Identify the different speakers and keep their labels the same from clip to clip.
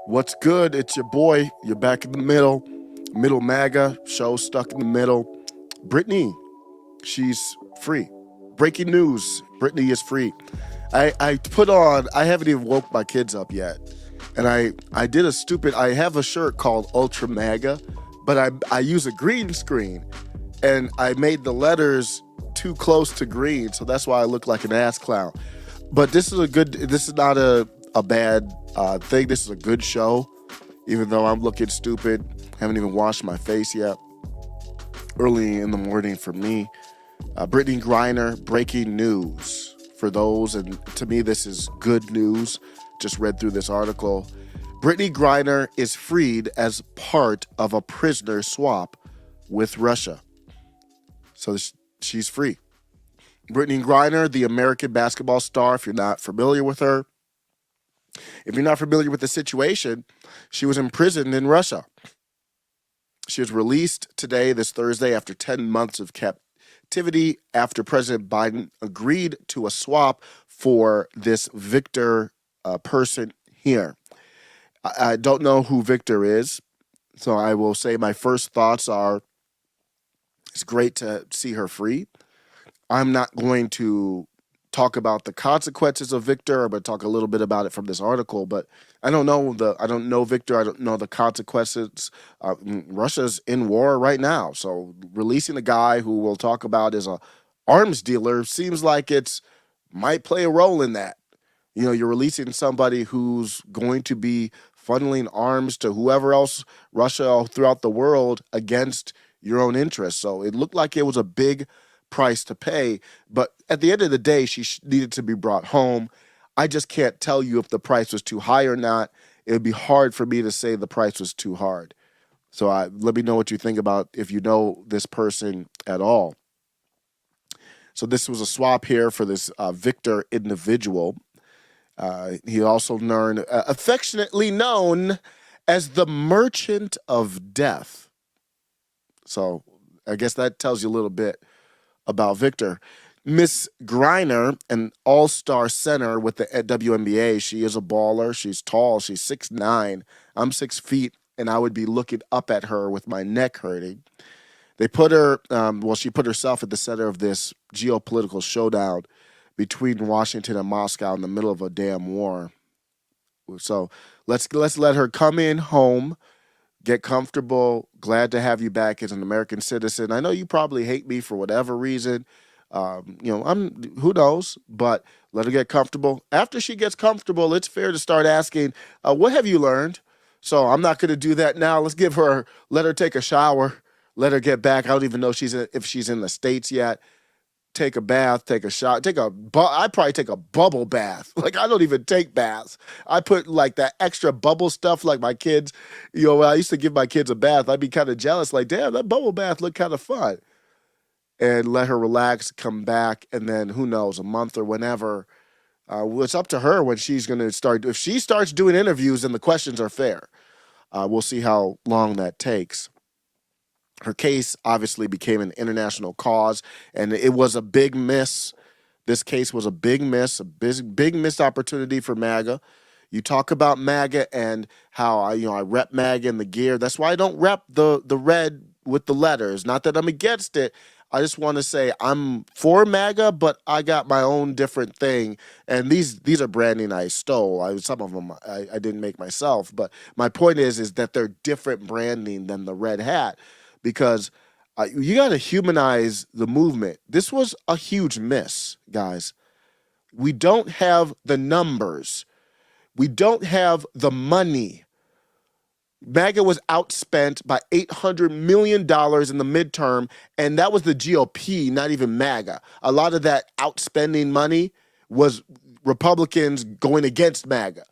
Speaker 1: What's good? It's your boy. You're back in the middle MAGA show stuck in the middle. Brittney, she's free. Breaking news: Brittney is free. I put on. I haven't even woke my kids up yet, and I did a stupid. I have a shirt called Ultra MAGA, but I use a green screen, and I made the letters too close to green, so that's why I look like an ass clown. But this is a good. This is not a bad thing. This is a good show, even though I'm looking stupid. Haven't even washed my face yet. Early in the morning for me. Brittney Griner, breaking news for those, and to me this is good news. Just read through this article. Brittney Griner is freed as part of a prisoner swap with Russia. So she's free. Brittney Griner, the American basketball star, if you're not familiar with her, if you're not familiar with the situation, she was imprisoned in Russia. She was released today, this Thursday, after 10 months of captivity after President Biden agreed to a swap for this Victor person here. I don't know who Victor is, so I will say my first thoughts are it's great to see her free. I'm not going to talk about the consequences of Victor. I'm going to talk a little bit about it from this article, but I don't know Victor. I don't know the consequences. Russia's in war right now, so releasing a guy who we'll talk about as a arms dealer seems like it's might play a role in that. You know, you're releasing somebody who's going to be funneling arms to whoever else, Russia throughout the world, against your own interests. So it looked like it was a big price to pay, but at the end of the day, she needed to be brought home. I just can't tell you if the price was too high or not. It would be hard for me to say the price was too hard. So let me know what you think about if you know this person at all. So this was a swap here for this Victor individual. He also affectionately known as the Merchant of Death. So I guess that tells you a little bit about Victor. Miss Griner, an all-star center with the WNBA. She is a baller. She's tall. She's 6'9". I'm 6 feet, and I would be looking up at her with my neck hurting. They put her, she put herself at the center of this geopolitical showdown between Washington and Moscow in the middle of a damn war. So let's let her come in home, get comfortable. Glad to have you back as an American citizen. I know you probably hate me for whatever reason. Who knows, but let her get comfortable. After she gets comfortable, it's fair to start asking, what have you learned? So I'm not going to do that now. Let her take a shower, let her get back. I don't even know if she's in the States yet. Take a bath, take a shower, I'd probably take a bubble bath. Like, I don't even take baths. I put like that extra bubble stuff, like my kids, when I used to give my kids a bath, I'd be kind of jealous, like, damn, that bubble bath looked kind of fun. And let her relax, come back, and then who knows, a month or whenever, it's up to her when she's going to start. If she starts doing interviews and the questions are fair, we'll see how long that takes. Her case obviously became an international cause, and it was a big miss. This case was a big miss, big missed opportunity for MAGA. You talk about MAGA and how I rep MAGA in the gear. That's why I don't rep the red with the letters. Not that I'm against it. I just want to say I'm for MAGA, but I got my own different thing. And these are branding I stole. Some of them I didn't make myself. But my point is that they're different branding than the red hat. Because you got to humanize the movement. This was a huge miss, guys. We don't have the numbers. We don't have the money. MAGA was outspent by $800 million in the midterm, and that was the GOP, not even MAGA. A lot of that outspending money was Republicans going against MAGA.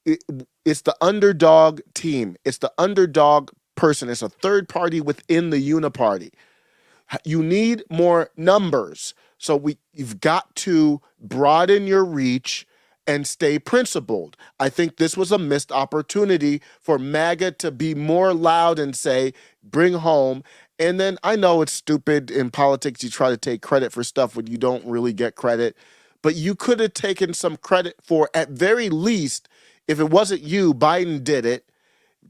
Speaker 1: It's the underdog team. It's the underdog person. It's a third party within the uniparty. You need more numbers. So you've got to broaden your reach and stay principled. I think this was a missed opportunity for MAGA to be more loud and say, bring home. And then I know it's stupid in politics. You try to take credit for stuff when you don't really get credit. But you could have taken some credit for, at very least, if it wasn't you, Biden did it,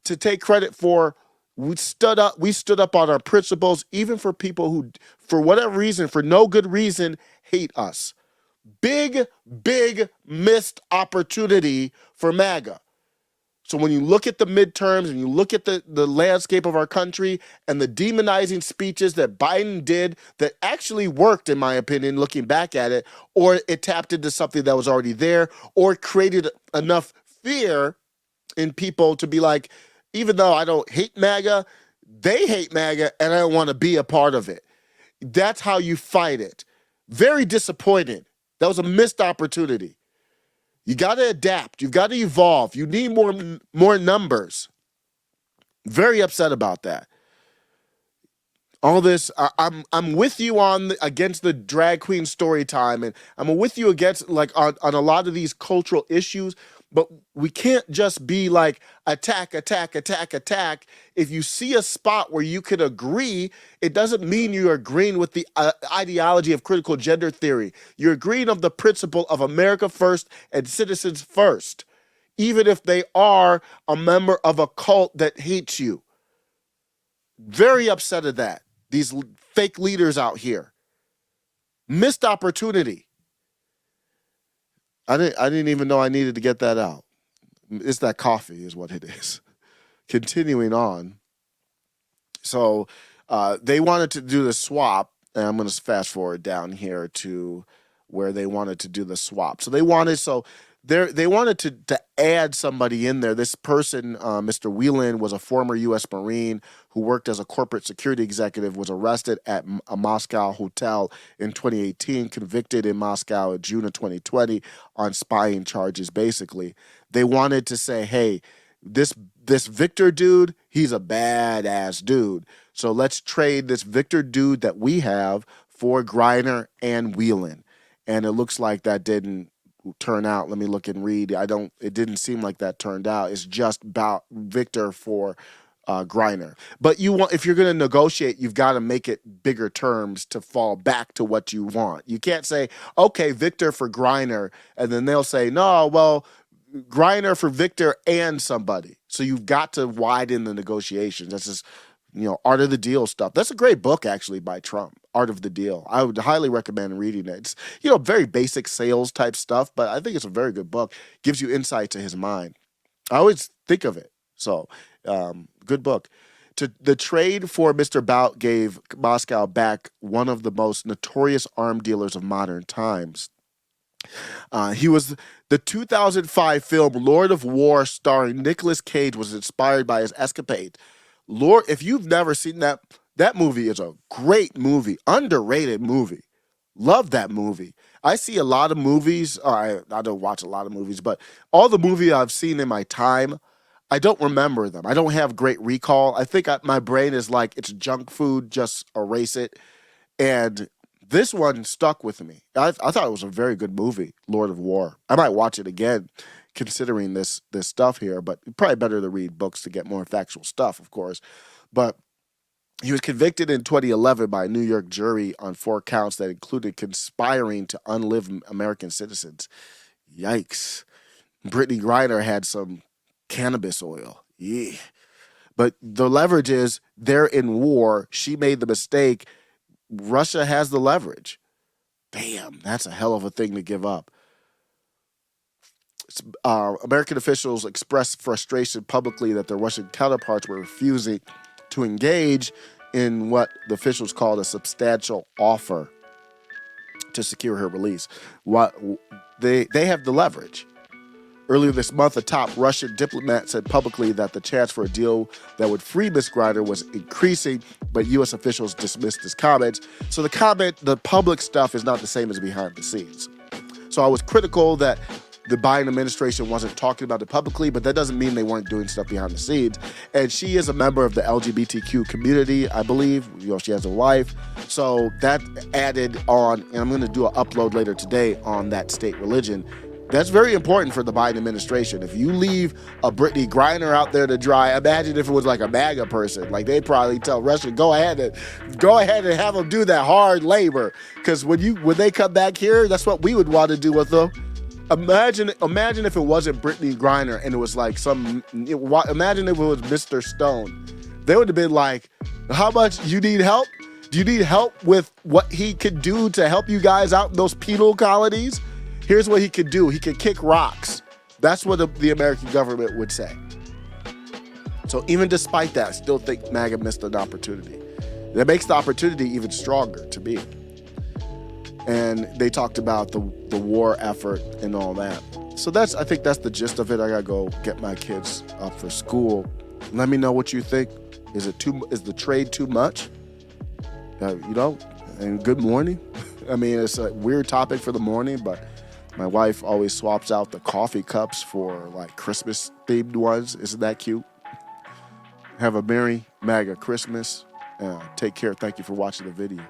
Speaker 1: to take credit for we stood up on our principles, even for people who, for whatever reason, for no good reason, hate us. Big, big missed opportunity for MAGA. So when you look at the midterms and you look at the landscape of our country and the demonizing speeches that Biden did that actually worked, in my opinion, looking back at it, or it tapped into something that was already there, or created enough fear in people to be like, even though I don't hate MAGA, they hate MAGA and I don't want to be a part of it. That's how you fight it. Very disappointed. That was a missed opportunity. You got to adapt. You've got to evolve. You need more numbers. Very upset about that. All this, I'm with you on against the drag queen story time, and I'm with you against on a lot of these cultural issues. But we can't just be like attack. If you see a spot where you could agree, it doesn't mean you're agreeing with the ideology of critical gender theory. You're agreeing of the principle of America first and citizens first, even if they are a member of a cult that hates you. Very upset at that. These fake leaders out here. Missed opportunity. I didn't even know I needed to get that out. It's that coffee is what it is. Continuing on. So they wanted to do the swap, and I'm going to fast forward down here to where they wanted to do the swap. So they wanted to add somebody in there. This person, Mr. Whelan, was a former U.S. Marine who worked as a corporate security executive, was arrested at a Moscow hotel in 2018, convicted in Moscow in June of 2020 on spying charges, basically. They wanted to say, hey, this Victor dude, he's a badass dude. So let's trade this Victor dude that we have for Griner and Whelan. And it looks like that didn't turn out. Let me look and read. It didn't seem like that turned out. It's just about Victor for Griner. But if you're going to negotiate, you've got to make it bigger terms to fall back to what you want. You can't say, okay, Victor for Griner, and then they'll say, no, well, Griner for Victor and somebody. So you've got to widen the negotiations. That's just, Art of the Deal stuff. That's a great book, actually, by Trump, Art of the Deal. I would highly recommend reading it. It's, very basic sales type stuff, but I think it's a very good book. Gives you insight to his mind. I always think of it. So, good book. The trade for Mr. Bout gave Moscow back one of the most notorious arm dealers of modern times. He was the 2005 film Lord of War starring Nicolas Cage was inspired by his escapade. If you've never seen that movie is a great movie, underrated movie. Love that movie. I see a lot of movies. I don't watch a lot of movies, but all the movies I've seen in my time, I don't remember them. I don't have great recall. I think my brain is like, it's junk food, just erase it. And this one stuck with me. I thought it was a very good movie, Lord of War. I might watch it again, considering this stuff here, but probably better to read books to get more factual stuff, of course. But he was convicted in 2011 by a New York jury on 4 counts that included conspiring to unlive American citizens. Yikes. Brittney Griner had some cannabis oil. Yeah. But the leverage is they're in war. She made the mistake. Russia has the leverage. Damn, that's a hell of a thing to give up. American officials expressed frustration publicly that their Russian counterparts were refusing to engage in what the officials called a substantial offer to secure her release. They have the leverage. Earlier this month, a top Russian diplomat said publicly that the chance for a deal that would free Ms. Griner was increasing, but U.S. officials dismissed his comments. So the public stuff is not the same as behind the scenes. So I was critical that the Biden administration wasn't talking about it publicly, but that doesn't mean they weren't doing stuff behind the scenes. And she is a member of the LGBTQ community, I believe. She has a wife. So that added on, and I'm going to do an upload later today on that state religion. That's very important for the Biden administration. If you leave a Brittney Griner out there to dry, imagine if it was like a MAGA person. Like, they'd probably tell Russia, go ahead and have them do that hard labor. Because when they come back here, that's what we would want to do with them. Imagine if it wasn't Brittney Griner and it was like imagine if it was Mr. Stone. They would have been like, how much you need help? Do you need help with what he could do to help you guys out in those penal colonies? Here's what he could do. He could kick rocks. That's what the American government would say. So even despite that, I still think MAGA missed an opportunity. That makes the opportunity even stronger to me. And they talked about the war effort and all that. So I think that's the gist of it. I gotta go get my kids up for school. Let me know what you think. Is the trade too much? And good morning. I mean, it's a weird topic for the morning, but my wife always swaps out the coffee cups for like Christmas themed ones. Isn't that cute? Have a Merry MAGA Christmas. Take care. Thank you for watching the video.